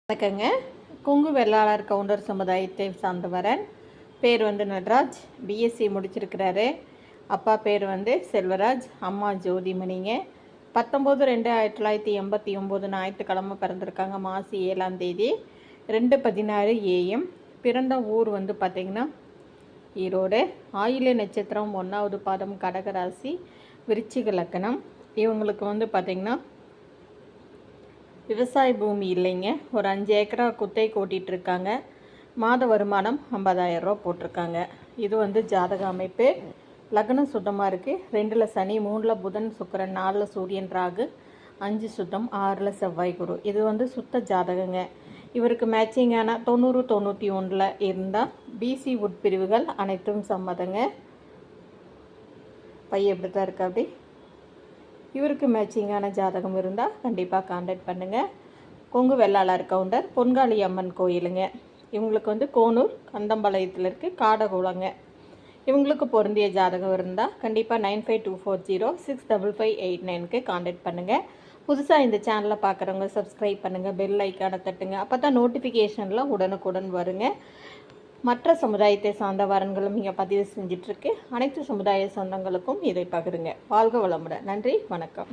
வணக்கங்க. கொங்கு வெள்ளாளர் கவுண்டர் சமுதாயத்தை சார்ந்தவரன். பேர் நடராஜ். பிஎஸ்சி முடிச்சிருக்கிறாரு. அப்பா பேர் செல்வராஜ், அம்மா ஜோதிமணிங்க. 19/2/1989 ஞாயிற்றுக்கிழமை பிறந்திருக்காங்க. மாசி 7ஆம் தேதி 2:16 AM. பிறந்த ஊர் பார்த்திங்கன்னா ஈரோடு. ஆயில்ய நட்சத்திரம் 1வது பாதம், கடகராசி, விருச்சிக லக்னம். இவங்களுக்கு பார்த்திங்கன்னா விவசாய பூமி இல்லைங்க. ஒரு 5 ஏக்கரா குத்தை ஓட்டிகிட்ருக்காங்க. மாத வருமானம் 50,000 ரூபா போட்டிருக்காங்க. இது ஜாதக அமைப்பு. லக்னம் சுத்தமாக இருக்குது. 2ல் சனி, 3ல் புதன் சுக்கிரன், 4ல் சூரியன் ராகு, 5 சுத்தம், 6ல் செவ்வாய் குரு. இது சுத்த ஜாதகங்க. இவருக்கு மேட்சிங்கான 90, 91 இருந்தால் பிசி உட்பிரிவுகள் அனைத்தும் சம்மதங்க. பையன் எப்படி தான் இருக்கா அப்படி. இவருக்கு மேட்சிங்கான ஜாதகம் இருந்தால் கண்டிப்பாக கான்டாக்ட் பண்ணுங்கள். கொங்கு வெள்ளாளர் கவுண்டர், பொன்காளி அம்மன் கோயிலுங்க. இவங்களுக்கு கோனூர் கந்தம்பாளையத்தில் இருக்குது, காடகுளங்க. இவங்களுக்கு பொருந்திய ஜாதகம் இருந்தால் கண்டிப்பாக 9524065589க்கு கான்டாக்ட் பண்ணுங்கள். புதுசாக இந்த சேனலை பார்க்குறவங்க சப்ஸ்கிரைப் பண்ணுங்கள், பெல் ஐக்கானை தட்டுங்க. அப்போ தான் நோட்டிஃபிகேஷன்லாம் உடனுக்குடன் வருங்க. மற்ற சமுதாயத்தை சார்ந்த வரன்களும் இங்கே பதிவு செஞ்சிட்ருக்கு. அனைத்து சமுதாய சொந்தங்களுக்கும் இதை பகிருங்க. வாழ்க வளமுடன். நன்றி, வணக்கம்.